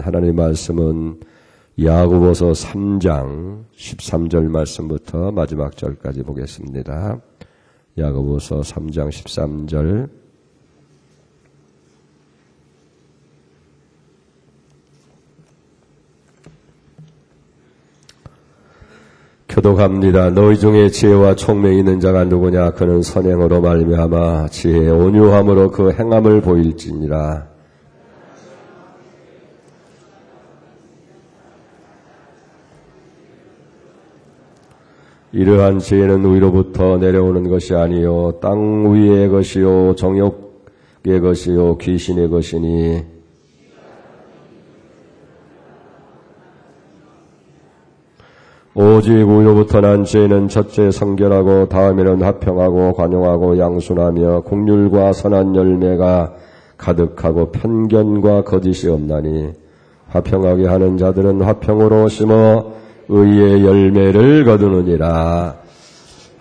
하나님 말씀은 야고보서 3장 13절 말씀부터 마지막 절까지 보겠습니다. 야고보서 3장 13절. 교독합니다. 너희 중에 지혜와 총명이 있는 자가 누구냐? 그는 선행으로 말미암아 지혜의 온유함으로 그 행함을 보일지니라. 이러한 지혜는 위로부터 내려오는 것이 아니요 땅 위의 것이요 정욕의 것이요 귀신의 것이니 오직 위로부터 난 지혜는 첫째 성결하고 다음에는 화평하고 관용하고 양순하며 긍휼과 선한 열매가 가득하고 편견과 거짓이 없나니 화평하게 하는 자들은 화평으로 심어 의의 열매를 거두느니라.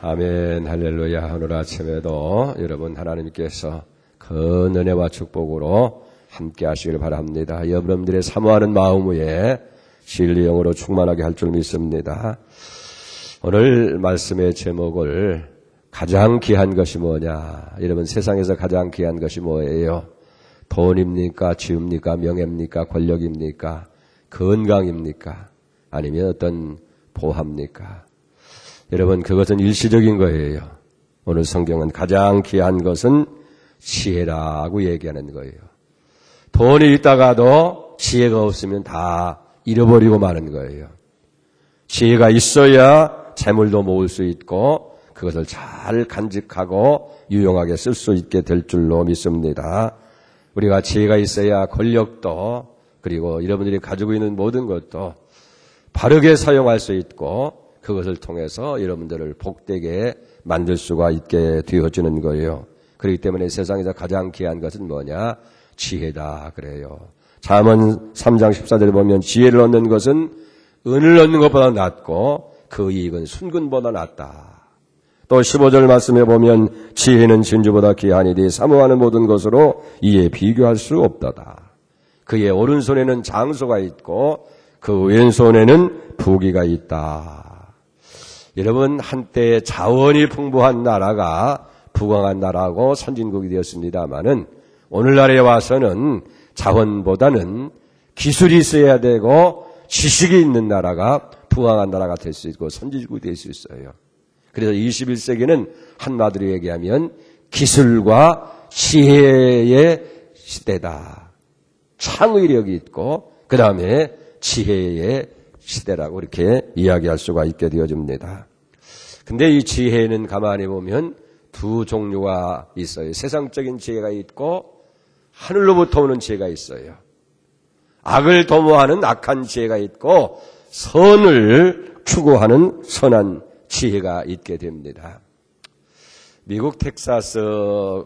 아멘. 할렐루야. 오늘 아침에도 여러분 하나님께서 그 은혜와 축복으로 함께 하시길 바랍니다. 여러분들의 사모하는 마음 위에 진리 영으로 충만하게 할 줄 믿습니다. 오늘 말씀의 제목을 가장 귀한 것이 뭐냐? 여러분 세상에서 가장 귀한 것이 뭐예요? 돈입니까? 지음입니까? 명예입니까? 권력입니까? 건강입니까? 아니면 어떤 보합니까? 여러분 그것은 일시적인 거예요. 오늘 성경은 가장 귀한 것은 지혜라고 얘기하는 거예요. 돈이 있다가도 지혜가 없으면 다 잃어버리고 마는 거예요. 지혜가 있어야 재물도 모을 수 있고 그것을 잘 간직하고 유용하게 쓸 수 있게 될 줄로 믿습니다. 우리가 지혜가 있어야 권력도 그리고 여러분들이 가지고 있는 모든 것도 바르게 사용할 수 있고 그것을 통해서 여러분들을 복되게 만들 수가 있게 되어지는 거예요. 그렇기 때문에 세상에서 가장 귀한 것은 뭐냐? 지혜다 그래요. 잠언 3장 14절에 보면 지혜를 얻는 것은 은을 얻는 것보다 낫고 그 이익은 순금보다 낫다. 또 15절 말씀에 보면 지혜는 진주보다 귀하니니 사모하는 모든 것으로 이에 비교할 수 없다다. 그의 오른손에는 장소가 있고 그 왼손에는 부귀가 있다. 여러분 한때 자원이 풍부한 나라가 부강한 나라고 선진국이 되었습니다마는 오늘날에 와서는 자원보다는 기술이 있어야 되고 지식이 있는 나라가 부강한 나라가 될 수 있고 선진국이 될 수 있어요. 그래서 21세기는 한마디로 얘기하면 기술과 지혜의 시대다. 창의력이 있고 그 다음에 지혜의 시대라고 이렇게 이야기할 수가 있게 되어집니다. 근데 이 지혜는 가만히 보면 두 종류가 있어요. 세상적인 지혜가 있고 하늘로부터 오는 지혜가 있어요. 악을 도모하는 악한 지혜가 있고 선을 추구하는 선한 지혜가 있게 됩니다. 미국 텍사스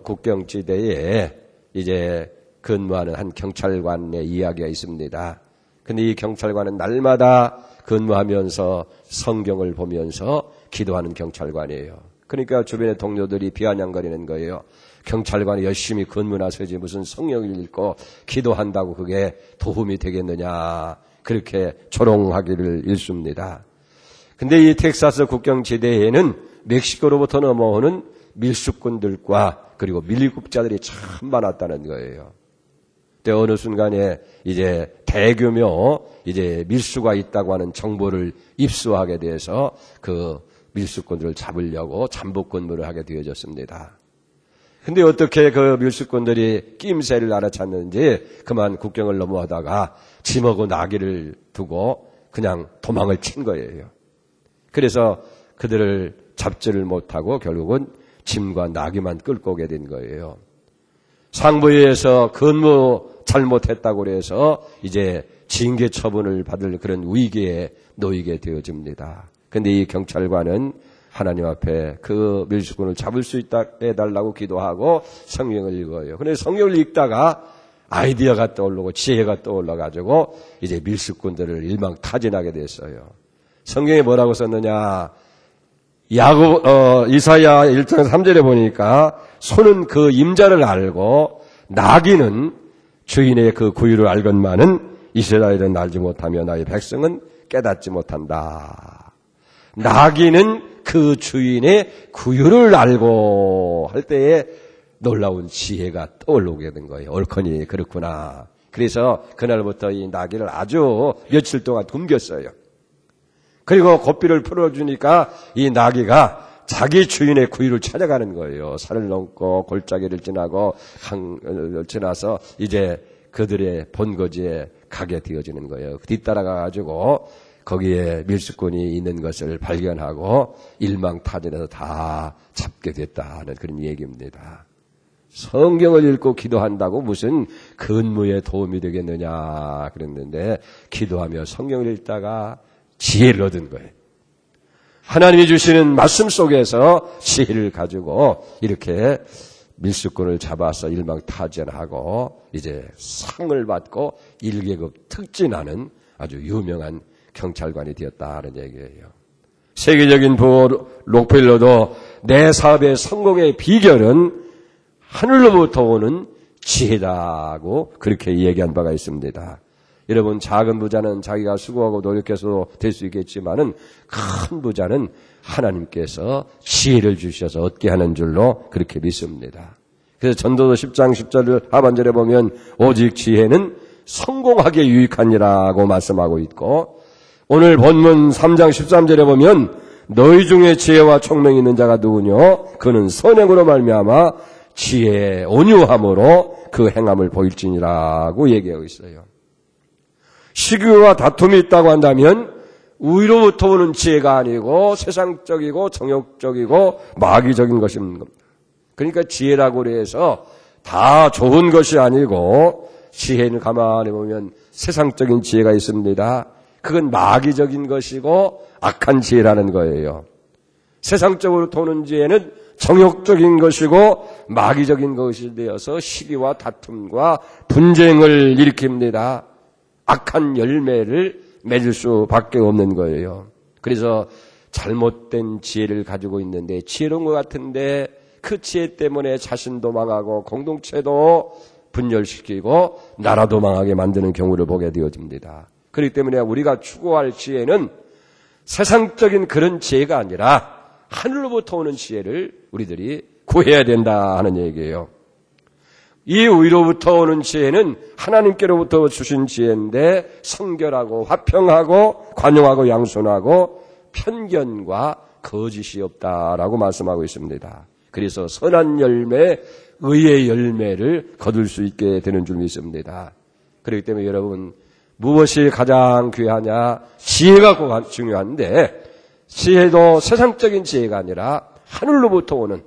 국경지대에 이제 근무하는 한 경찰관의 이야기가 있습니다. 근데 이 경찰관은 날마다 근무하면서 성경을 보면서 기도하는 경찰관이에요. 그러니까 주변의 동료들이 비아냥거리는 거예요. 경찰관이 열심히 근무나서지 무슨 성경을 읽고 기도한다고 그게 도움이 되겠느냐. 그렇게 조롱하기를 일쑤입니다. 근데 이 텍사스 국경지대에는 멕시코로부터 넘어오는 밀수꾼들과 그리고 밀립국자들이 참 많았다는 거예요. 그때 어느 순간에 이제 대규모 이제 밀수가 있다고 하는 정보를 입수하게 돼서 그 밀수꾼들을 잡으려고 잠복 근무를 하게 되어졌습니다. 근데 어떻게 그 밀수꾼들이 낌새를 알아챘는지 그만 국경을 넘어가다가 짐하고 나귀를 두고 그냥 도망을 친 거예요. 그래서 그들을 잡지를 못하고 결국은 짐과 나귀만 끌고 오게 된 거예요. 상부에서 근무 잘못했다고 그래서 이제 징계 처분을 받을 그런 위기에 놓이게 되어집니다. 근데 이 경찰관은 하나님 앞에 그 밀수꾼을 잡을 수 있다 해달라고 기도하고 성경을 읽어요. 근데 성경을 읽다가 아이디어가 떠오르고 지혜가 떠올라가지고 이제 밀수꾼들을 일망타진하게 됐어요. 성경에 뭐라고 썼느냐? 이사야 1장 3절에 보니까 소는 그 임자를 알고 나귀는 주인의 그 구유를 알건만은 이스라엘은 알지 못하며 나의 백성은 깨닫지 못한다. 나귀는 그 주인의 구유를 알고 할 때에 놀라운 지혜가 떠오르게 된 거예요. 옳거니 그렇구나. 그래서 그날부터 이 나귀를 아주 며칠 동안 굶겼어요. 그리고 고삐를 풀어주니까 이 나귀가 자기 주인의 구유를 찾아가는 거예요. 산을 넘고 골짜기를 지나고 강을 지나서 이제 그들의 본거지에 가게 되어지는 거예요. 뒤따라가가지고 거기에 밀수꾼이 있는 것을 발견하고 일망타진해서 다 잡게 됐다는 그런 얘기입니다. 성경을 읽고 기도한다고 무슨 근무에 도움이 되겠느냐 그랬는데 기도하며 성경을 읽다가 지혜를 얻은 거예요. 하나님이 주시는 말씀 속에서 지혜를 가지고 이렇게 밀수꾼을 잡아서 일망타진하고 이제 상을 받고 1계급 특진하는 아주 유명한 경찰관이 되었다는 얘기예요. 세계적인 부호 록펠러도 내 사업의 성공의 비결은 하늘로부터 오는 지혜다고 그렇게 얘기한 바가 있습니다. 여러분, 작은 부자는 자기가 수고하고 노력해서 될 수 있겠지만은 큰 부자는 하나님께서 지혜를 주셔서 얻게 하는 줄로 그렇게 믿습니다. 그래서 전도서 10장 10절 하반절에 보면 오직 지혜는 성공하기에 유익하니라고 말씀하고 있고, 오늘 본문 3장 13절에 보면 너희 중에 지혜와 총명이 있는 자가 누구뇨? 그는 선행으로 말미암아 지혜의 온유함으로 그 행함을 보일지니라고 얘기하고 있어요. 시기와 다툼이 있다고 한다면 위로부터 오는 지혜가 아니고 세상적이고 정욕적이고 마귀적인 것입니다. 그러니까 지혜라고 해서 다 좋은 것이 아니고, 지혜는 가만히 보면 세상적인 지혜가 있습니다. 그건 마귀적인 것이고 악한 지혜라는 거예요. 세상적으로 도는 지혜는 정욕적인 것이고 마귀적인 것이 되어서 시기와 다툼과 분쟁을 일으킵니다. 악한 열매를 맺을 수밖에 없는 거예요. 그래서 잘못된 지혜를 가지고 있는데 지혜로운 것 같은데 그 지혜 때문에 자신도 망하고 공동체도 분열시키고 나라도 망하게 만드는 경우를 보게 되어집니다. 그렇기 때문에 우리가 추구할 지혜는 세상적인 그런 지혜가 아니라 하늘로부터 오는 지혜를 우리들이 구해야 된다 하는 얘기예요. 이 위로부터 오는 지혜는 하나님께로부터 주신 지혜인데 성결하고 화평하고 관용하고 양순하고 편견과 거짓이 없다라고 말씀하고 있습니다. 그래서 선한 열매, 의의 열매를 거둘 수 있게 되는 줄 믿습니다. 그렇기 때문에 여러분, 무엇이 가장 귀하냐? 지혜가 중요한데, 지혜도 세상적인 지혜가 아니라 하늘로부터 오는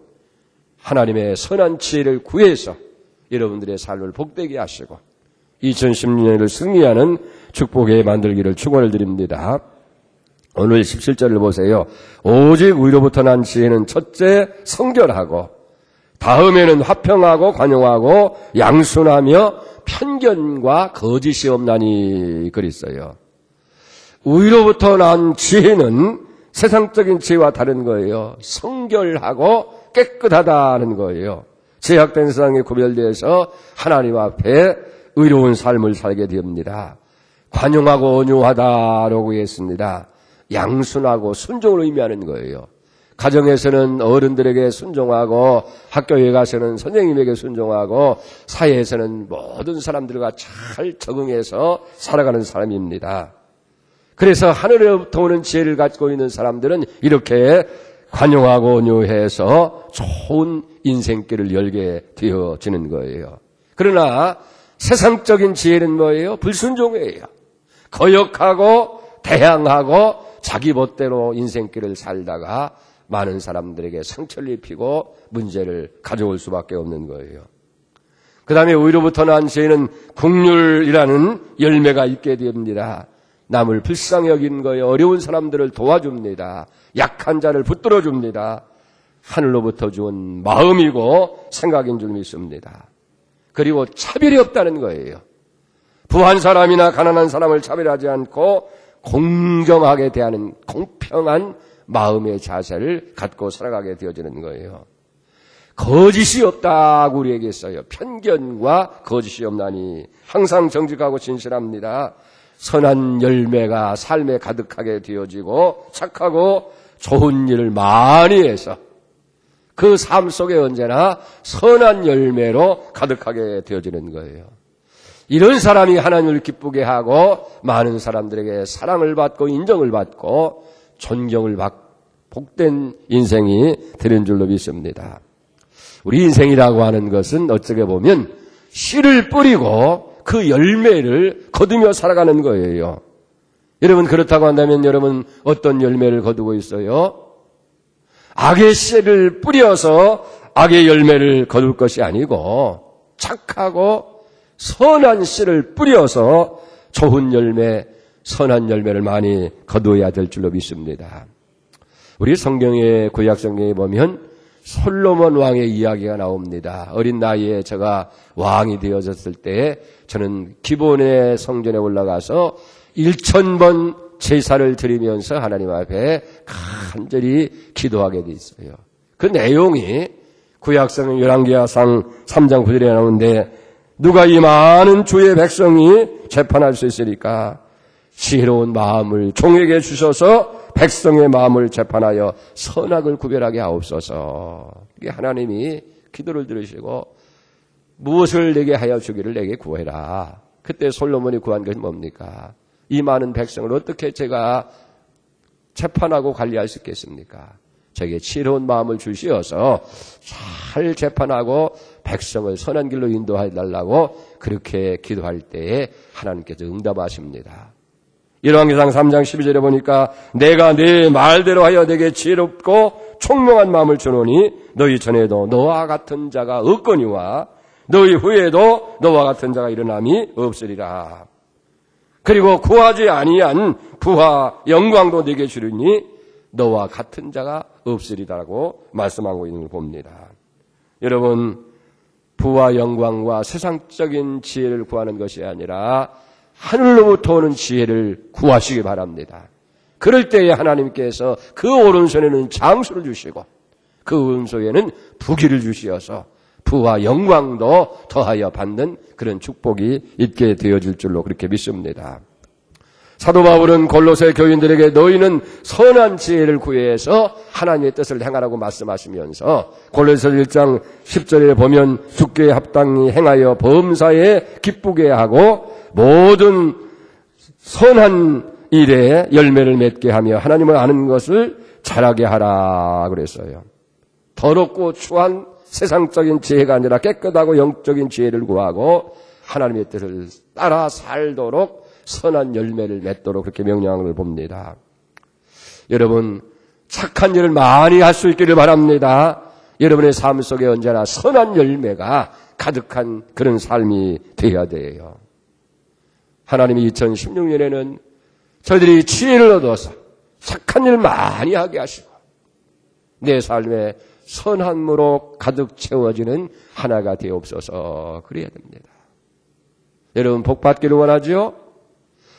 하나님의 선한 지혜를 구해서 여러분들의 삶을 복되게 하시고 2016년을 승리하는 축복에 만들기를 축원을 드립니다. 오늘 17절을 보세요. 오직 위로부터 난 지혜는 첫째 성결하고, 다음에는 화평하고 관용하고 양순하며 편견과 거짓이 없나니 그랬어요. 위로부터 난 지혜는 세상적인 지혜와 다른 거예요. 성결하고 깨끗하다는 거예요. 죄악된 세상에 구별되어서 하나님 앞에 의로운 삶을 살게 됩니다. 관용하고 온유하다라고 했습니다. 양순하고 순종을 의미하는 거예요. 가정에서는 어른들에게 순종하고, 학교에 가서는 선생님에게 순종하고, 사회에서는 모든 사람들과 잘 적응해서 살아가는 사람입니다. 그래서 하늘로부터 오는 지혜를 가지고 있는 사람들은 이렇게 관용하고 온유해서 좋은 인생길을 열게 되어지는 거예요. 그러나 세상적인 지혜는 뭐예요? 불순종이에요. 거역하고 대항하고 자기 멋대로 인생길을 살다가 많은 사람들에게 상처를 입히고 문제를 가져올 수밖에 없는 거예요. 그 다음에 위로부터 난 지혜는 긍휼이라는 열매가 있게 됩니다. 남을 불쌍히 여기는 거예요. 어려운 사람들을 도와줍니다. 약한 자를 붙들어줍니다. 하늘로부터 준 마음이고 생각인 줄 믿습니다. 그리고 차별이 없다는 거예요. 부한 사람이나 가난한 사람을 차별하지 않고 공정하게 대하는 공평한 마음의 자세를 갖고 살아가게 되어지는 거예요. 거짓이 없다고 우리에게 했어요. 편견과 거짓이 없나니 항상 정직하고 진실합니다. 선한 열매가 삶에 가득하게 되어지고 착하고 좋은 일을 많이 해서 그 삶 속에 언제나 선한 열매로 가득하게 되어지는 거예요. 이런 사람이 하나님을 기쁘게 하고 많은 사람들에게 사랑을 받고 인정을 받고 존경을 받고 복된 인생이 되는 줄로 믿습니다. 우리 인생이라고 하는 것은 어떻게 보면 씨를 뿌리고 그 열매를 거두며 살아가는 거예요. 여러분 그렇다고 한다면 여러분 어떤 열매를 거두고 있어요? 악의 씨를 뿌려서 악의 열매를 거둘 것이 아니고 착하고 선한 씨를 뿌려서 좋은 열매, 선한 열매를 많이 거두어야 될 줄로 믿습니다. 우리 성경의 구약 성경에 보면 솔로몬 왕의 이야기가 나옵니다. 어린 나이에 제가 왕이 되어졌을 때 저는 기본의 성전에 올라가서 1000번 제사를 드리면서 하나님 앞에 간절히 기도하게 돼 있어요. 그 내용이 구약성경 열왕기하상 3장 9절에 나오는데 누가 이 많은 주의 백성이 재판할 수 있으리까? 지혜로운 마음을 종에게 주셔서 백성의 마음을 재판하여 선악을 구별하게 하옵소서. 이게 하나님이 기도를 들으시고 무엇을 내게 하여 주기를 내게 구해라. 그때 솔로몬이 구한 것이 뭡니까? 이 많은 백성을 어떻게 제가 재판하고 관리할 수 있겠습니까? 저에게 지혜로운 마음을 주시어서 잘 재판하고 백성을 선한 길로 인도해 달라고 그렇게 기도할 때에 하나님께서 응답하십니다. 열왕기상 3장 12절에 보니까 내가 네 말대로 하여 내게 지혜롭고 총명한 마음을 주노니 너희 전에도 너와 같은 자가 없거니와 너희 후에도 너와 같은 자가 일어남이 없으리라. 그리고 구하지 아니한 부와 영광도 네게 주리니 너와 같은 자가 없으리라고 말씀하고 있는 걸 봅니다. 여러분 부와 영광과 세상적인 지혜를 구하는 것이 아니라 하늘로부터 오는 지혜를 구하시기 바랍니다. 그럴 때에 하나님께서 그 오른손에는 장수를 주시고 그 오른손에는 부귀를 주시어서 부와 영광도 더하여 받는 그런 축복이 있게 되어질 줄로 그렇게 믿습니다. 사도 바울은 골로새 교인들에게 너희는 선한 지혜를 구해서 하나님의 뜻을 행하라고 말씀하시면서 골로새 1장 10절에 보면 주께 합당히 행하여 범사에 기쁘게 하고 모든 선한 일에 열매를 맺게 하며 하나님을 아는 것을 잘하게 하라 그랬어요. 더럽고 추한 세상적인 지혜가 아니라 깨끗하고 영적인 지혜를 구하고 하나님의 뜻을 따라 살도록 선한 열매를 맺도록 그렇게 명령을 봅니다. 여러분 착한 일을 많이 할 수 있기를 바랍니다. 여러분의 삶 속에 언제나 선한 열매가 가득한 그런 삶이 되어야 돼요. 하나님이 2016년에는 저희들이 지혜를 얻어서 착한 일 많이 하게 하시고 내 삶에 선함으로 가득 채워지는 하나가 되옵소서. 그래야 됩니다. 여러분 복 받기를 원하죠?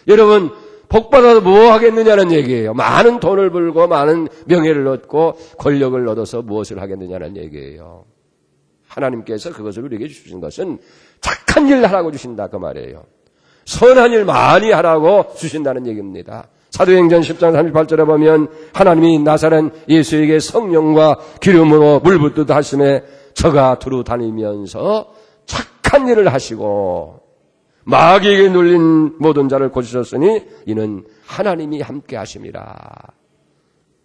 여러분 복 받아서 뭐 하겠느냐는 얘기예요. 많은 돈을 벌고 많은 명예를 얻고 권력을 얻어서 무엇을 하겠느냐는 얘기예요. 하나님께서 그것을 우리에게 주신 것은 착한 일 하라고 주신다 그 말이에요. 선한 일 많이 하라고 주신다는 얘기입니다. 사도행전 10장 38절에 보면 하나님이 나사렛 예수에게 성령과 기름으로 물붓듯 하심에 저가 두루 다니면서 착한 일을 하시고 마귀에게 눌린 모든 자를 고치셨으니 이는 하나님이 함께 하심이라.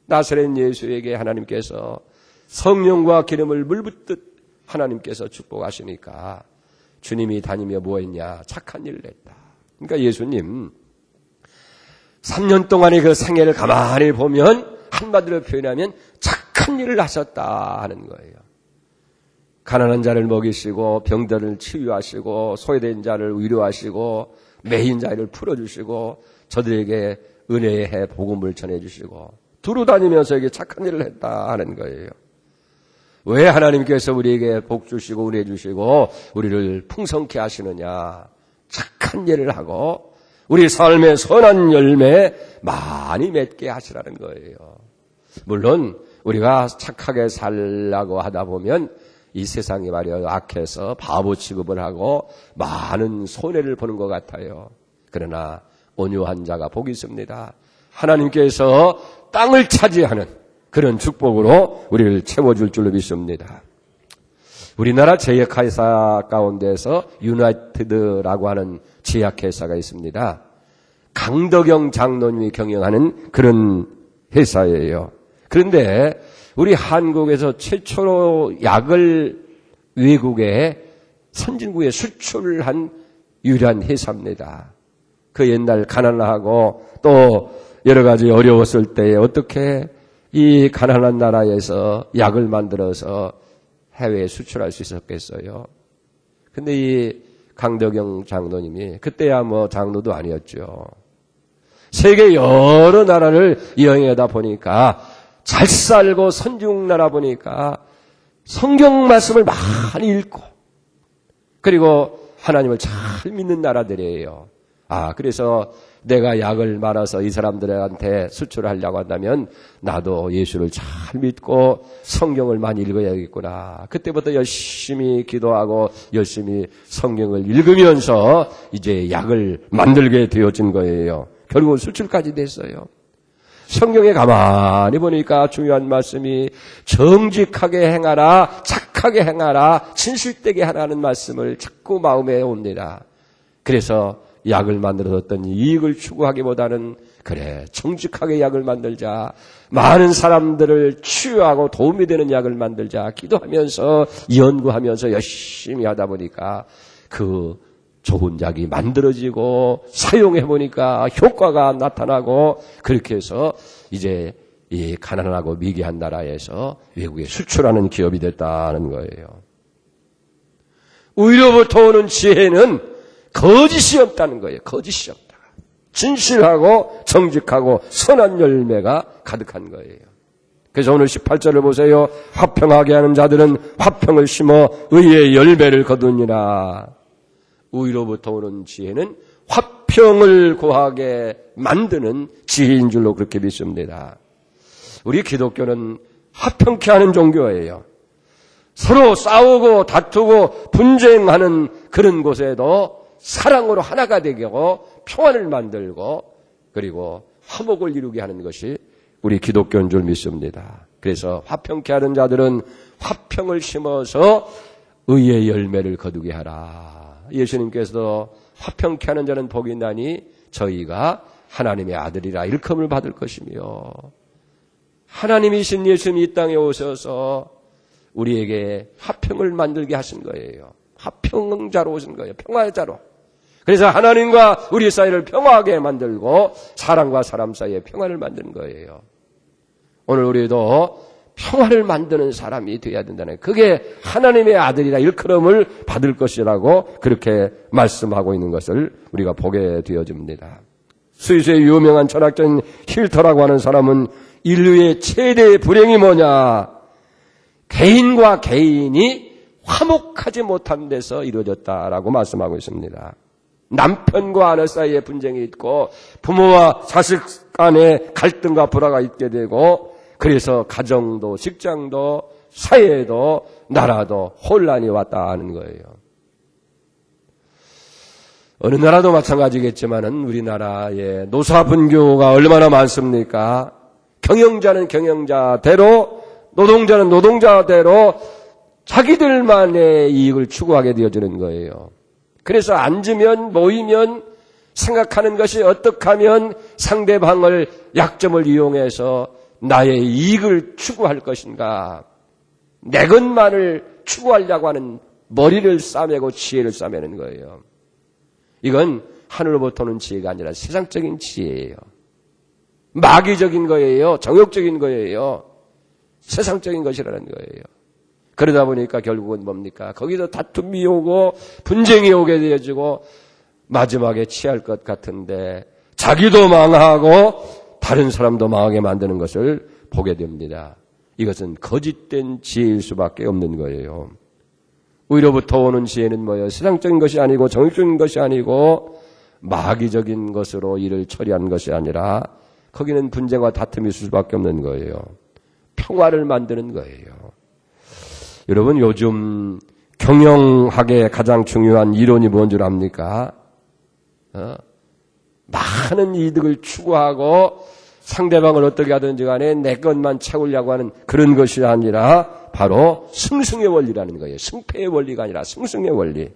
나사렛 예수에게 하나님께서 성령과 기름을 물붓듯 하나님께서 축복하시니까 주님이 다니며 뭐 했냐? 착한 일을 했다. 그러니까 예수님 3년 동안의 그 생애를 가만히 보면 한마디로 표현하면 착한 일을 하셨다 하는 거예요. 가난한 자를 먹이시고 병들을 치유하시고 소외된 자를 위로하시고 매인 자를 풀어주시고 저들에게 은혜의 해 복음을 전해주시고 두루 다니면서 이게 착한 일을 했다 하는 거예요. 왜 하나님께서 우리에게 복 주시고 은혜 주시고 우리를 풍성케 하시느냐? 착한 일을 하고 우리 삶의 선한 열매 많이 맺게 하시라는 거예요. 물론 우리가 착하게 살라고 하다 보면 이 세상이 말이에요, 악해서 바보 취급을 하고 많은 손해를 보는 것 같아요. 그러나 온유한 자가 복이 있습니다. 하나님께서 땅을 차지하는 그런 축복으로 우리를 채워줄 줄로 믿습니다. 우리나라 제약회사 가운데서 유나이티드라고 하는 제약회사가 있습니다. 강덕영 장로님이 경영하는 그런 회사예요. 그런데 우리 한국에서 최초로 약을 외국에 선진국에 수출한 유일한 회사입니다. 그 옛날 가난하고 또 여러 가지 어려웠을 때에 어떻게 이 가난한 나라에서 약을 만들어서 해외에 수출할 수 있었겠어요. 근데 이 강덕영 장로님이 그때야 뭐 장로도 아니었죠. 세계 여러 나라를 여행하다 보니까 잘 살고 선진국 나라 보니까 성경 말씀을 많이 읽고 그리고 하나님을 잘 믿는 나라들이에요. 그래서 내가 약을 말아서 이 사람들한테 수출하려고 한다면 나도 예수를 잘 믿고 성경을 많이 읽어야겠구나. 그때부터 열심히 기도하고 열심히 성경을 읽으면서 이제 약을 만들게 되어진 거예요. 결국은 수출까지 됐어요. 성경에 가만히 보니까 중요한 말씀이 정직하게 행하라, 착하게 행하라, 진실되게 하라는 말씀을 자꾸 마음에 옵니다. 그래서 약을 만들어서 어떤 이익을 추구하기보다는 그래 정직하게 약을 만들자, 많은 사람들을 치유하고 도움이 되는 약을 만들자 기도하면서 연구하면서 열심히 하다 보니까 그 좋은 약이 만들어지고 사용해보니까 효과가 나타나고 그렇게 해서 이제 이 가난하고 미개한 나라에서 외국에 수출하는 기업이 됐다는 거예요. 위로부터 오는 지혜는 거짓이 없다는 거예요. 거짓이 없다. 진실하고 정직하고 선한 열매가 가득한 거예요. 그래서 오늘 18절을 보세요. 화평하게 하는 자들은 화평을 심어 의의 열매를 거두니라. 의로부터 오는 지혜는 화평을 구하게 만드는 지혜인 줄로 그렇게 믿습니다. 우리 기독교는 화평케 하는 종교예요. 서로 싸우고 다투고 분쟁하는 그런 곳에도 사랑으로 하나가 되게 하고 평안을 만들고 그리고 화목을 이루게 하는 것이 우리 기독교인 줄 믿습니다. 그래서 화평케 하는 자들은 화평을 심어서 의의 열매를 거두게 하라. 예수님께서도 화평케 하는 자는 복이 있나니 저희가 하나님의 아들이라 일컬음을 받을 것이며, 하나님이신 예수님이 이 땅에 오셔서 우리에게 화평을 만들게 하신 거예요. 화평자로 오신 거예요. 평화자로. 그래서 하나님과 우리 사이를 평화하게 만들고 사람과 사람 사이에 평화를 만드는 거예요. 오늘 우리도 평화를 만드는 사람이 되어야 된다는, 그게 하나님의 아들이라 일컬음을 받을 것이라고 그렇게 말씀하고 있는 것을 우리가 보게 되어집니다. 스위스의 유명한 철학자인 힐터라고 하는 사람은 인류의 최대 불행이 뭐냐? 개인과 개인이 화목하지 못한 데서 이루어졌다라고 말씀하고 있습니다. 남편과 아내 사이에 분쟁이 있고 부모와 자식 간에 갈등과 불화가 있게 되고, 그래서 가정도 직장도 사회도 나라도 혼란이 왔다 하는 거예요. 어느 나라도 마찬가지겠지만은 우리나라에 노사분교가 얼마나 많습니까? 경영자는 경영자대로, 노동자는 노동자대로 자기들만의 이익을 추구하게 되어지는 거예요. 그래서 앉으면 모이면 생각하는 것이 어떻게 하면 상대방을 약점을 이용해서 나의 이익을 추구할 것인가, 내 것만을 추구하려고 하는 머리를 싸매고 지혜를 싸매는 거예요. 이건 하늘로부터 오는 지혜가 아니라 세상적인 지혜예요. 마귀적인 거예요. 정욕적인 거예요. 세상적인 것이라는 거예요. 그러다 보니까 결국은 뭡니까? 거기서 다툼이 오고 분쟁이 오게 되어지고 마지막에 취할 것 같은데 자기도 망하고 다른 사람도 망하게 만드는 것을 보게 됩니다. 이것은 거짓된 지혜일 수밖에 없는 거예요. 위로부터 오는 지혜는 뭐예요? 세상적인 것이 아니고 정욕적인 것이 아니고 마귀적인 것으로 일을 처리하는 것이 아니라 거기는 분쟁과 다툼이 있을 수밖에 없는 거예요. 평화를 만드는 거예요. 여러분 요즘 경영학의 가장 중요한 이론이 뭔 줄 압니까? 많은 이득을 추구하고 상대방을 어떻게 하든지 간에 내 것만 채우려고 하는 그런 것이 아니라 바로 승승의 원리라는 거예요. 승패의 원리가 아니라 승승의 원리.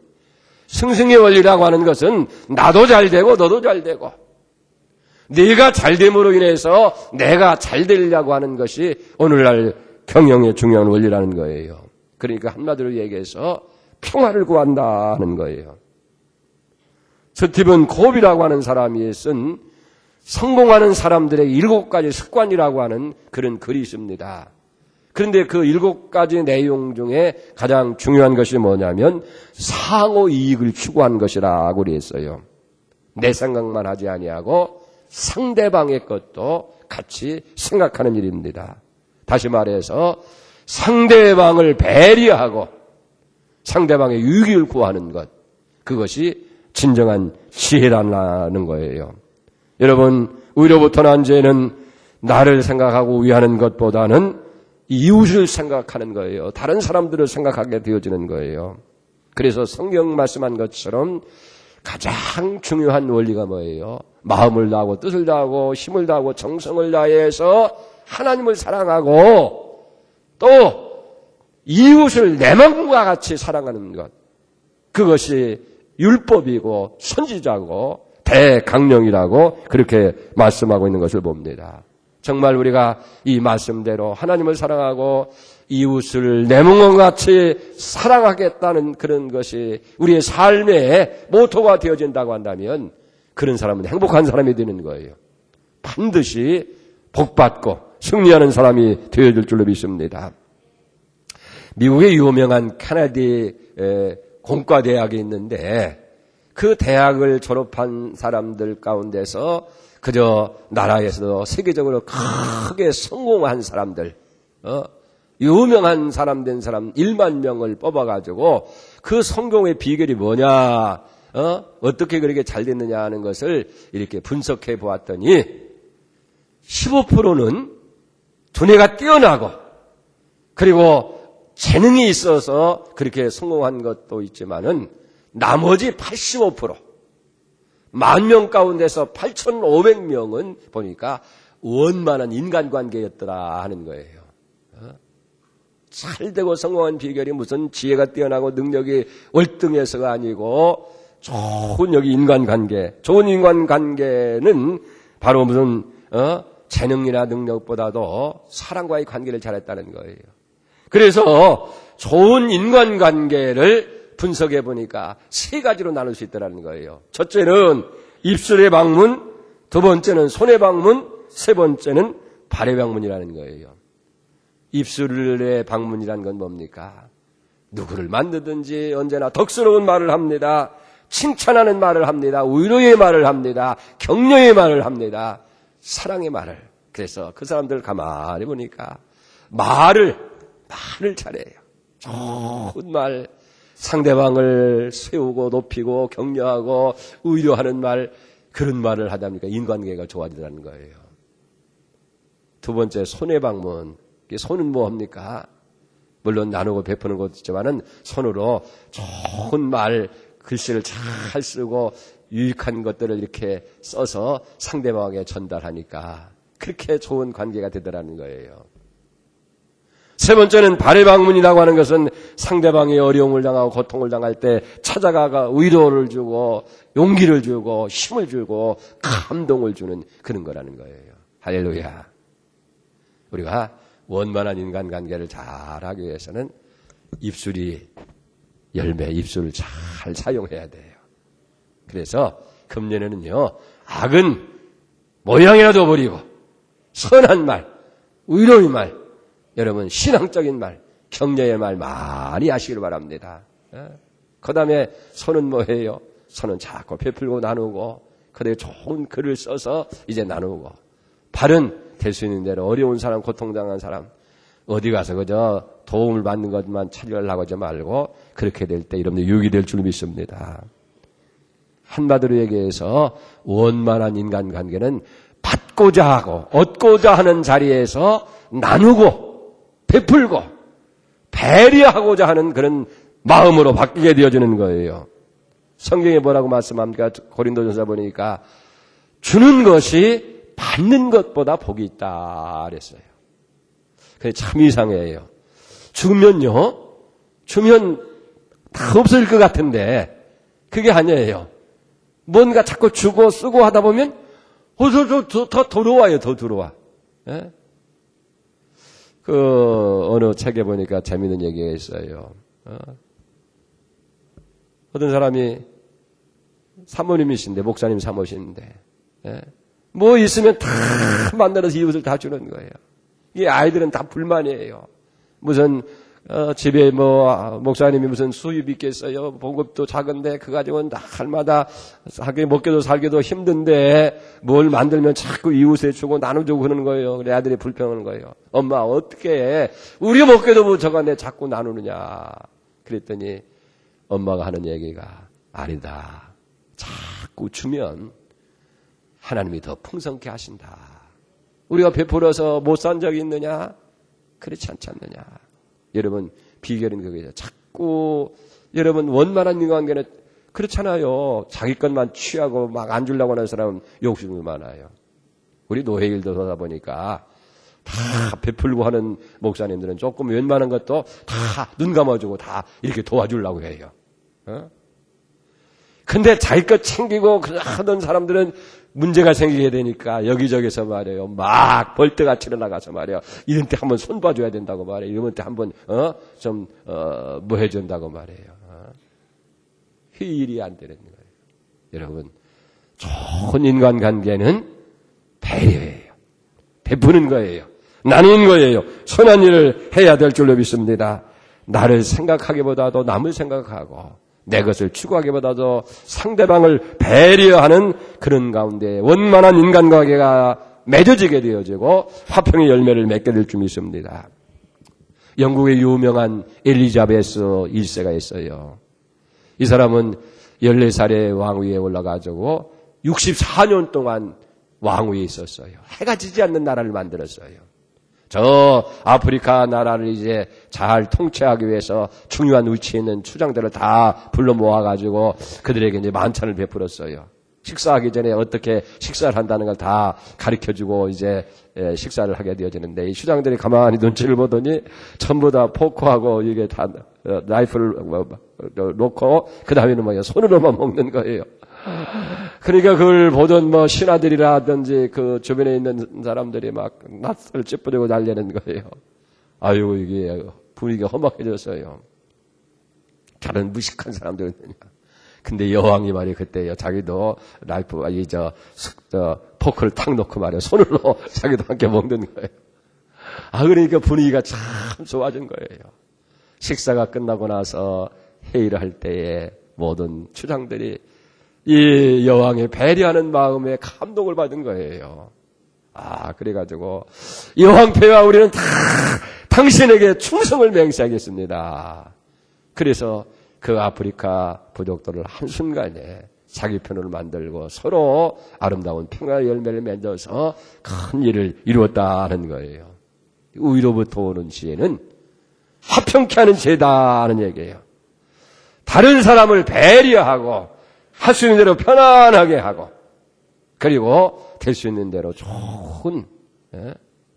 승승의 원리라고 하는 것은 나도 잘 되고 너도 잘 되고 네가 잘 됨으로 인해서 내가 잘 되려고 하는 것이 오늘날 경영의 중요한 원리라는 거예요. 그러니까 한마디로 얘기해서 평화를 구한다는 거예요. 스티븐 곱이라고 하는 사람이 쓴 성공하는 사람들의 7가지 습관이라고 하는 그런 글이 있습니다. 그런데 그 7가지 내용 중에 가장 중요한 것이 뭐냐면 상호 이익을 추구하는 것이라고 그랬어요. 내 생각만 하지 아니하고 상대방의 것도 같이 생각하는 일입니다. 다시 말해서 상대방을 배려하고 상대방의 유익을 구하는 것, 그것이 진정한 지혜라는 거예요. 여러분, 위로부터 난 죄는 나를 생각하고 위하는 것보다는 이웃을 생각하는 거예요. 다른 사람들을 생각하게 되어지는 거예요. 그래서 성경 말씀한 것처럼 가장 중요한 원리가 뭐예요? 마음을 다하고 뜻을 다하고 힘을 다하고 정성을 다해서 하나님을 사랑하고 또 이웃을 내 마음과 같이 사랑하는 것, 그것이 율법이고 선지자고 대강령이라고 그렇게 말씀하고 있는 것을 봅니다. 정말 우리가 이 말씀대로 하나님을 사랑하고 이웃을 내 몸과 같이 사랑하겠다는 그런 것이 우리의 삶의 모토가 되어진다고 한다면 그런 사람은 행복한 사람이 되는 거예요. 반드시 복받고 승리하는 사람이 되어질 줄로 믿습니다. 미국의 유명한 케네디 공과대학이 있는데 그 대학을 졸업한 사람들 가운데서 그저 나라에서도 세계적으로 크게 성공한 사람들, 유명한 사람 된 사람 1만 명을 뽑아가지고 그 성공의 비결이 뭐냐, 어떻게 그렇게 잘 됐느냐 하는 것을 이렇게 분석해 보았더니 15%는 두뇌가 뛰어나고 그리고 재능이 있어서 그렇게 성공한 것도 있지만은 나머지 85%, 10,000명 가운데서 8,500명은 보니까 원만한 인간관계였더라 하는 거예요. 잘 되고 성공한 비결이 무슨 지혜가 뛰어나고 능력이 월등해서가 아니고 좋은 여기 인간관계, 좋은 인간관계는 바로 무슨 재능이나 능력보다도 사람과의 관계를 잘했다는 거예요. 그래서 좋은 인간관계를 분석해 보니까 3가지로 나눌 수 있다는 거예요. 첫째는 입술의 방문, 두 번째는 손의 방문, 세 번째는 발의 방문이라는 거예요. 입술의 방문이라는 건 뭡니까? 누구를 만나든지 언제나 덕스러운 말을 합니다. 칭찬하는 말을 합니다. 위로의 말을 합니다. 격려의 말을 합니다. 사랑의 말을. 그래서 그 사람들 가만히 보니까 말을 잘해요. 좋은 말, 상대방을 세우고 높이고 격려하고 위로하는 말, 그런 말을 하다 보니까 인간관계가 좋아지다는 거예요. 두 번째, 손의 방문. 손은 뭐합니까? 물론 나누고 베푸는 것도 있지만은 손으로 좋은 말, 글씨를 잘 쓰고 유익한 것들을 이렇게 써서 상대방에게 전달하니까 그렇게 좋은 관계가 되더라는 거예요. 세 번째는 발의 방문이라고 하는 것은 상대방이 어려움을 당하고 고통을 당할 때 찾아가가 위로를 주고 용기를 주고 힘을 주고 감동을 주는 그런 거라는 거예요. 할렐루야. 우리가 원만한 인간관계를 잘하기 위해서는 입술이 열매, 입술을 잘 사용해야 돼요. 그래서 금년에는요, 악은 모양이라도 버리고 선한 말, 위로의 말, 여러분 신앙적인 말, 격려의 말 많이 하시길 바랍니다. 그 다음에 손은 뭐예요? 손은 자꾸 베풀고 나누고 그래 좋은 글을 써서 이제 나누고, 발은 될 수 있는 대로 어려운 사람, 고통당한 사람 어디 가서 그저 도움을 받는 것만 찾으려고 하지 말고 그렇게 될 때 여러분들 유익이 될 줄 믿습니다. 한마디로 얘기해서 원만한 인간관계는 받고자 하고 얻고자 하는 자리에서 나누고 베풀고 배려하고자 하는 그런 마음으로 바뀌게 되어지는 거예요. 성경에 뭐라고 말씀합니까? 고린도전서 보니까 주는 것이 받는 것보다 복이 있다 그랬어요. 그게 참 이상해요. 주면 다 없을 것 같은데 그게 아니에요. 뭔가 자꾸 주고 쓰고 하다 보면 더 들어와요. 더 들어와. 예? 어느 책에 보니까 재미있는 얘기가 있어요. 어떤 사람이 사모님이신데, 목사님 사모신데, 예? 뭐 있으면 다 만들어서 이웃을 다 주는 거예요. 이 아이들은 다 불만이에요. 무슨, 집에 목사님이 무슨 수입이 있겠어요. 봉급도 작은데, 그 가정은 날마다 먹기도 살기도 힘든데, 뭘 만들면 자꾸 이웃에 주고 나눠주고 그러는 거예요. 그래, 아들이 불평하는 거예요. 엄마, 어떻게 해? 우리 먹기도 못 저간데 자꾸 나누느냐. 그랬더니, 엄마가 하는 얘기가 아니다. 자꾸 주면 하나님이 더 풍성케 하신다. 우리가 베풀어서 못 산 적이 있느냐? 그렇지 않지 않느냐. 여러분, 비결은 그거예요. 자꾸 여러분 원만한 인간관계는 그렇잖아요. 자기 것만 취하고 막 안 주려고 하는 사람은 욕심이 많아요. 우리 노예 일도 하다 보니까 다 베풀고 하는 목사님들은 조금 웬만한 것도 다 눈 감아주고 다 이렇게 도와주려고 해요. 근데 자기 것 챙기고 하던 사람들은 문제가 생기게 되니까 여기저기서 말이에요. 막 벌떼같이 일어나가서 말이에요. 이런 때 한번 손 봐줘야 된다고 말이에요. 이런 때 한번 뭐 해준다고 말이에요. 회일이 안 되는 거예요. 여러분, 좋은 인간관계는 배려예요. 베푸는 거예요. 나누는 거예요. 선한 일을 해야 될 줄로 믿습니다. 나를 생각하기보다도 남을 생각하고 내 것을 추구하기보다도 상대방을 배려하는 그런 가운데 원만한 인간관계가 맺어지게 되어지고 화평의 열매를 맺게 될 줄 믿습니다. 영국의 유명한 엘리자베스 1세가 있어요. 이 사람은 14살의 왕위에 올라가지고 64년 동안 왕위에 있었어요. 해가 지지 않는 나라를 만들었어요. 저 아프리카 나라를 이제 잘 통치하기 위해서 중요한 위치에 있는 추장들을 다 불러 모아가지고 그들에게 이제 만찬을 베풀었어요. 식사하기 전에 어떻게 식사를 한다는 걸 다 가르쳐주고 이제 식사를 하게 되어지는데 이 추장들이 가만히 눈치를 보더니 전부 다 포크하고 이게 다 나이프를 놓고 그 다음에는 손으로만 먹는 거예요. 그러니까 그걸 보던 신하들이라든지 그 주변에 있는 사람들이 막 낯을 찌푸리고 달려는 거예요. 아유, 이게 분위기가 험악해졌어요. 다른 무식한 사람들은. 근데 여왕이 말이에요, 그때요. 자기도 라이프, 포크를 탁 놓고 말이에요. 손으로 자기도 함께 먹는 거예요. 그러니까 분위기가 참 좋아진 거예요. 식사가 끝나고 나서 회의를 할 때에 모든 추장들이 이 여왕의 배려하는 마음에 감동을 받은 거예요. 그래가지고 여왕폐하 우리는 다 당신에게 충성을 맹세하겠습니다. 그래서 그 아프리카 부족들을 한순간에 자기 편으로 만들고 서로 아름다운 평화의 열매를 맺어서 큰 일을 이루었다는 거예요. 위로부터 오는 지혜는 화평케 하는 지혜다는 얘기예요. 다른 사람을 배려하고 할 수 있는 대로 편안하게 하고 그리고 될 수 있는 대로 좋은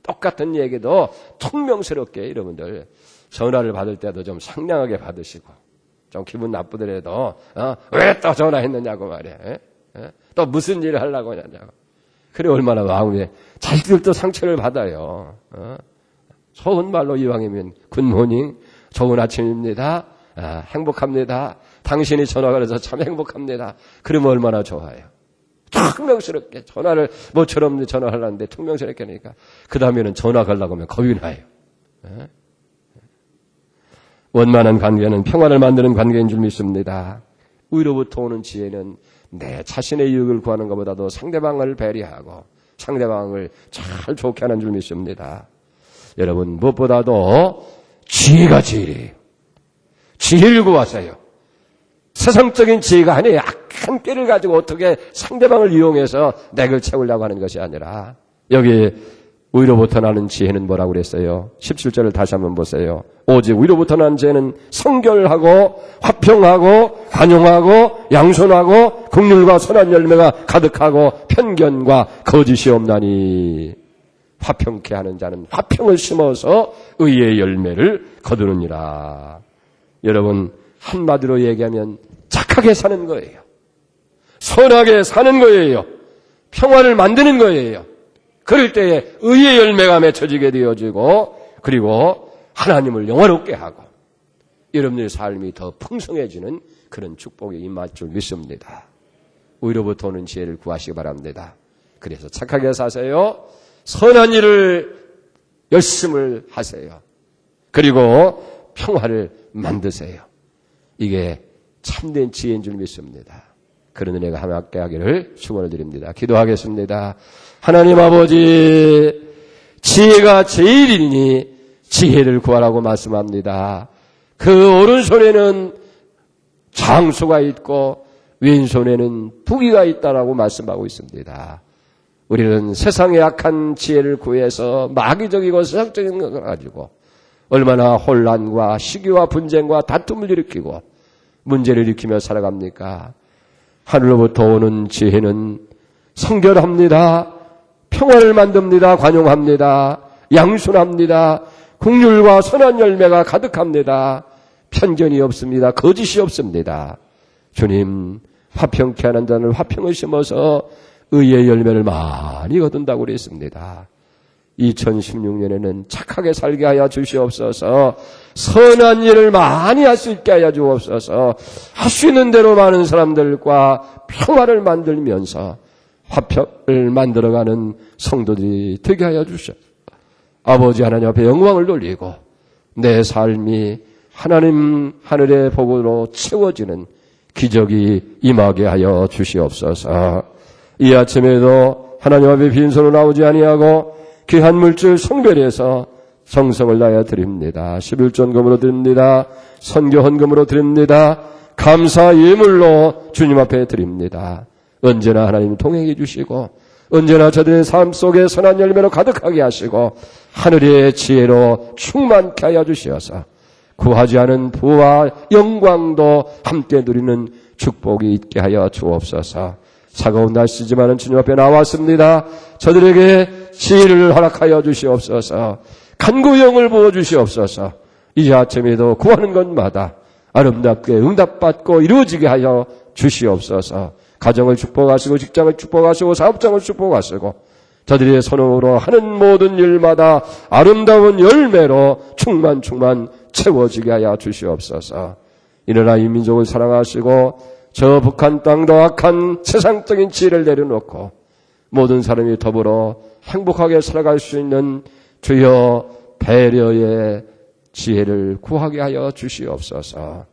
똑같은 얘기도 통명스럽게 여러분들 전화를 받을 때도 좀 상냥하게 받으시고 좀 기분 나쁘더라도 왜 또 전화했느냐고 말이야. 또 무슨 일을 하려고 하냐고. 그래 얼마나 마음에 자기들도 상처를 받아요. 좋은 말로 이왕이면 굿모닝 좋은 아침입니다. 행복합니다. 당신이 전화가 해서 참 행복합니다. 그러면 얼마나 좋아요. 퉁명스럽게 전화를 뭐처럼 전화하려는데 퉁명스럽게 하니까 그 다음에는 전화 가려고 하면 겁이 나요. 원만한 관계는 평화를 만드는 관계인 줄 믿습니다. 위로부터 오는 지혜는 내 자신의 이익을 구하는 것보다도 상대방을 배려하고 상대방을 잘 좋게 하는 줄 믿습니다. 여러분 무엇보다도 지혜가 지혜예요. 지혜를 구하세요. 세상적인 지혜가 아니에요. 약한 깨를 가지고 어떻게 상대방을 이용해서 내걸 채우려고 하는 것이 아니라 여기 위로부터 나는 지혜는 뭐라고 그랬어요? 17절을 다시 한번 보세요. 오직 위로부터 나는 지혜는 성결하고 화평하고 관용하고 양손하고 긍휼과 선한 열매가 가득하고 편견과 거짓이 없나니 화평케 하는 자는 화평을 심어서 의의 열매를 거두느니라. 여러분, 한마디로 얘기하면 착하게 사는 거예요. 선하게 사는 거예요. 평화를 만드는 거예요. 그럴 때에 의의 열매가 맺혀지게 되어지고, 그리고 하나님을 영화롭게 하고 여러분의 삶이 더 풍성해지는 그런 축복이 임할 줄 믿습니다. 위로부터 오는 지혜를 구하시기 바랍니다. 그래서 착하게 사세요. 선한 일을 열심을 하세요. 그리고 평화를 만드세요. 이게 참된 지혜인 줄 믿습니다. 그런 은혜가 함께 하기를 축원을 드립니다. 기도하겠습니다. 하나님 아버지, 지혜가 제일이니 지혜를 구하라고 말씀합니다. 그 오른손에는 장수가 있고 왼손에는 부귀가 있다라고 말씀하고 있습니다. 우리는 세상의 악한 지혜를 구해서 마귀적이고 세상적인 것을 가지고 얼마나 혼란과 시기와 분쟁과 다툼을 일으키고 문제를 일으키며 살아갑니까? 하늘로부터 오는 지혜는 성결합니다. 평화를 만듭니다. 관용합니다. 양순합니다. 긍휼과 선한 열매가 가득합니다. 편견이 없습니다. 거짓이 없습니다. 주님, 화평케 하는 자는 화평을 심어서 의의 열매를 많이 거둔다고 그랬습니다. 2016년에는 착하게 살게 하여 주시옵소서. 선한 일을 많이 할 수 있게 하여 주옵소서. 할 수 있는 대로 많은 사람들과 평화를 만들면서 화평을 만들어가는 성도들이 되게 하여 주시옵소서. 아버지 하나님 앞에 영광을 돌리고 내 삶이 하나님 하늘의 복으로 채워지는 기적이 임하게 하여 주시옵소서. 이 아침에도 하나님 앞에 빈손으로 나오지 아니하고 귀한 물질 성별해서 정성을 다하여 드립니다. 11전금으로 드립니다. 선교 헌금으로 드립니다. 감사 예물로 주님 앞에 드립니다. 언제나 하나님 동행해 주시고 언제나 저들의 삶 속에 선한 열매로 가득하게 하시고 하늘의 지혜로 충만케 하여 주시어서 구하지 않은 부와 영광도 함께 누리는 축복이 있게 하여 주옵소서. 차가운 날씨지만은 주님 앞에 나왔습니다. 저들에게 지혜를 허락하여 주시옵소서. 간구형을 부어주시옵소서. 이 아침에도 구하는 것마다 아름답게 응답받고 이루어지게 하여 주시옵소서. 가정을 축복하시고 직장을 축복하시고 사업장을 축복하시고 저들의 손으로 하는 모든 일마다 아름다운 열매로 충만 채워지게 하여 주시옵소서. 이러나 이 민족을 사랑하시고 저 북한 땅도 악한 세상적인 지혜를 내려놓고 모든 사람이 더불어 행복하게 살아갈 수 있는 주여 배려의 지혜를 구하게 하여 주시옵소서.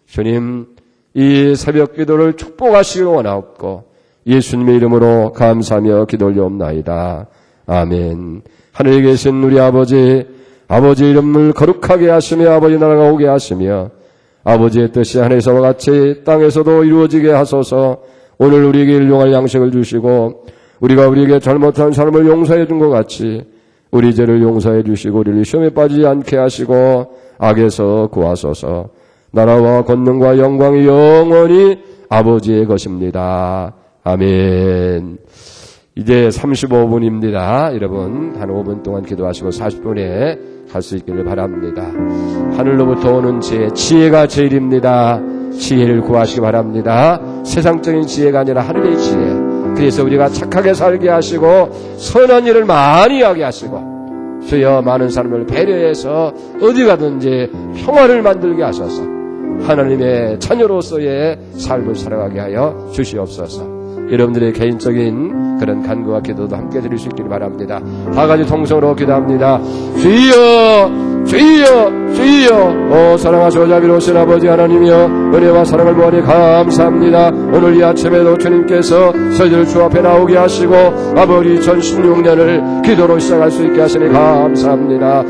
주님, 이 새벽 기도를 축복하시기 원하옵고 예수님의 이름으로 감사하며 기도 올려옵나이다. 아멘. 하늘에 계신 우리 아버지 이름을 거룩하게 하시며 아버지 나라가 오게 하시며 아버지의 뜻이 하늘에서와 같이 땅에서도 이루어지게 하소서. 오늘 우리에게 일용할 양식을 주시고 우리가 우리에게 잘못한 사람을 용서해 준 것 같이 우리 죄를 용서해 주시고 우리를 시험에 빠지지 않게 하시고 악에서 구하소서. 나라와 권능과 영광이 영원히 아버지의 것입니다. 아멘. 이제 35분입니다. 여러분 한 5분 동안 기도하시고 40분에 갈 수 있기를 바랍니다. 하늘로부터 오는 지혜가 제일입니다. 지혜를 구하시기 바랍니다. 세상적인 지혜가 아니라 하늘의 지혜. 그래서 우리가 착하게 살게 하시고 선한 일을 많이 하게 하시고 주여 많은 사람을 배려해서 어디 가든지 평화를 만들게 하셔서 하나님의 자녀로서의 삶을 살아가게 하여 주시옵소서. 여러분들의 개인적인 그런 간구와 기도도 함께 드릴 수 있기를 바랍니다. 다 같이 통성으로 기도합니다. 주여 주여 주여 사랑하시고 자비로우신 아버지 하나님이여 은혜와 사랑을 보아니 감사합니다. 오늘 이 아침에도 주님께서 저희들 주 앞에 나오게 하시고 아버지 2016년을 기도로 시작할 수 있게 하시니 감사합니다.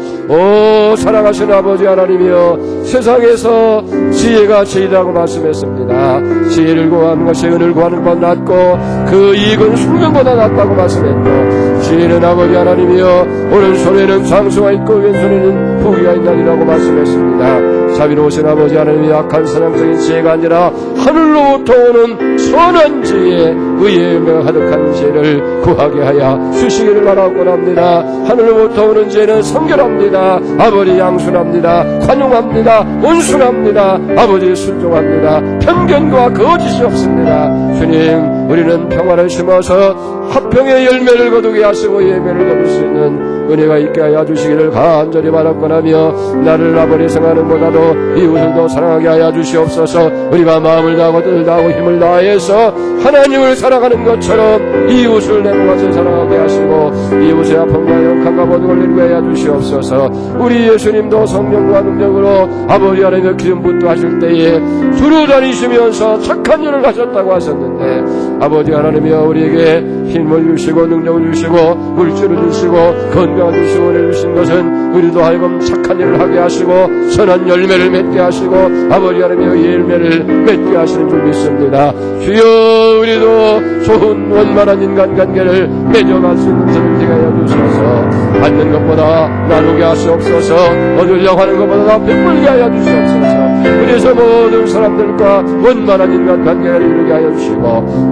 사랑하신 아버지 하나님이여 세상에서 지혜가 제일이라고 말씀했습니다. 지혜를 구하는 것이 은을 구하는 것 낫고 그 이익은 순금보다 낫다고 말씀했고, 주인은 아버지 하나님이여 오른손에는 장수가 있고 왼손에는 부귀가 있나니라고 말씀했습니다. 자비로우신 아버지 하나님이 악한 사람적인 지혜가 아니라 하늘로부터 오는 선한 지혜, 의의 열매가 가득한 지혜를 구하게 하여 주시기를 바라고 합니다. 하늘로부터 오는 지혜는 성결합니다. 아버지 양순합니다. 관용합니다. 온순합니다. 아버지 순종합니다. 편견과 거짓이 없습니다. 주님, 우리는 평화를 심어서 화평의 열매를 거두게 하시고 예배를 거둘 수 있는 은혜가 있게 하여 주시기를 간절히 바라고나며, 나를 아버지 생하는 보다도 이웃을 더 사랑하게 하여 주시옵소서. 우리가 마음을 다하고 뜻을 다하고 힘을 다해서 하나님을 사랑하는 것처럼 이웃을 내 몸같이 사랑하게 하시고, 이웃의 아픔과 역함과 모든 걸 내리게 하여 주시옵소서. 우리 예수님도 성령과 능력으로 아버지 하나님의 기름 붓도 하실 때에 두루 다니시면서 착한 일을 하셨다고 하셨는데, 아버지 하나님이여 우리에게 힘을 주시고 능력을 주시고 물질을 주시고 건강을 주시고 은혜를 주신 것은 우리도 하여금 착한 일을 하게 하시고 선한 열매를 맺게 하시고 아버지 하나님이여 이 열매를 맺게 하시는 줄 믿습니다. 주여, 우리도 좋은 원만한 인간관계를 맺어갈 수 있는 것을 되게 하여 주셔서, 받는 것보다 나누게 하시옵소서. 얻으려고 하는 것보다 베풀게 하여 주시옵소서. 그래서 모든 사람들과 원만한 인간관계를 이루게 하여 주시고,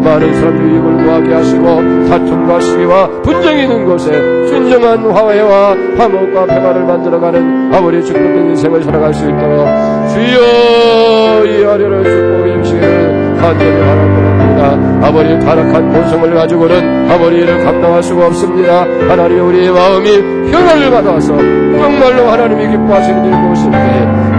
많은 사람들이 이익을 구하게 하시고, 다툼과 시기와 분쟁이 있는 곳에 진정한 화해와 화목과 평화를 만들어가는 아버지 축복된 인생을 살아갈 수 있도록 주여 이 아래를 축복해 주시기를 간절히 바랍니다. 아버지 타락한 본성을 가지고는 아버지를 감당할 수가 없습니다. 하나님, 우리의 마음이 평화를 받아서 정말로 하나님이 기뻐하시는 일 무엇일 때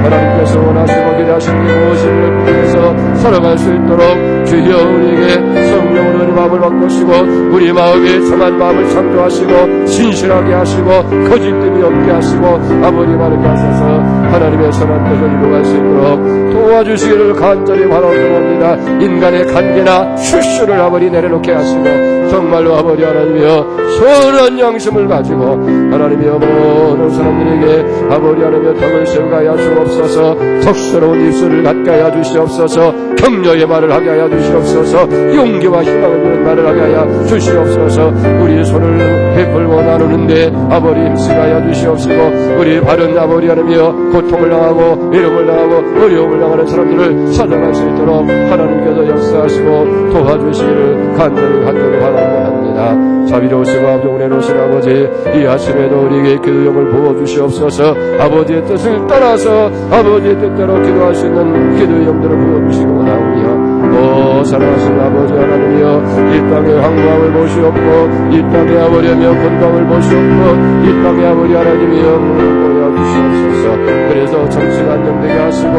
하나님께서 원하시고 기대하시는 일 무엇인지를 통해서 살아갈 수 있도록 주여 우리에게 성령으로 우리 마음을 바꾸시고 우리 마음에 참한 마음을 창조하시고 신실하게 하시고 거짓됨이 없게 하시고 아버지 바르게 하셔서 하나님의 선한 뜻을 이루어갈 수 있도록 도와주시기를 간절히 바라옵니다. 인간의 간계나 실수를 아버지 내려놓게 하시고 정말로 아버지 하나님이여 선한 양심을 가지고 하나님이여 모든 사람들에게 아버지 하나님이여 덕을 세우게 하여 주옵소서. 덕스러운 입술을 갖게 하여 주시옵소서. 격려의 말을 하게 하여 주시옵소서. 용기와 희망을 주는 말을 하게 하여 주시옵소서. 우리의 손을 베풀고 나누는데 아버지 힘쓰게 하여 주시옵시고 우리 바른 아버지 하나님이여 고통을 당하고 외로움을 당하고 어려움을 당하는 사람들을 찾아갈 수 있도록 하나님께서 역사하시고 도와주시기를 간절히 바라고 합니다. 자비로우시고 아버지 은혜로우신 아버지, 이 아침에도 우리에게 기도용을 부어주시옵소서. 아버지의 뜻을 따라서 아버지의 뜻대로 기도할 수 있는 기도용들을 부어주시기 원하오며, 사랑하신 아버지 하나님이여 이 땅의 황무함을 보시옵고 이 땅의 아버지며 건강을 보시옵고 이 땅의 아버지 하나님이여 보여 주시옵소서. 그래서 정치가 안정되게 하시고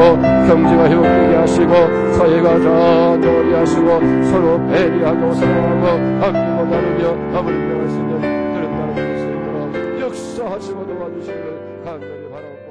경제가 회복되게 하시고 사회가 안정하게 하시고 서로 배려하고 사랑하고 아끼고 나누며 아버지 명할 수 있는 그런 나라가 될 수 있도록 역사하시고 도와주시기를 간절히 바라옵니다.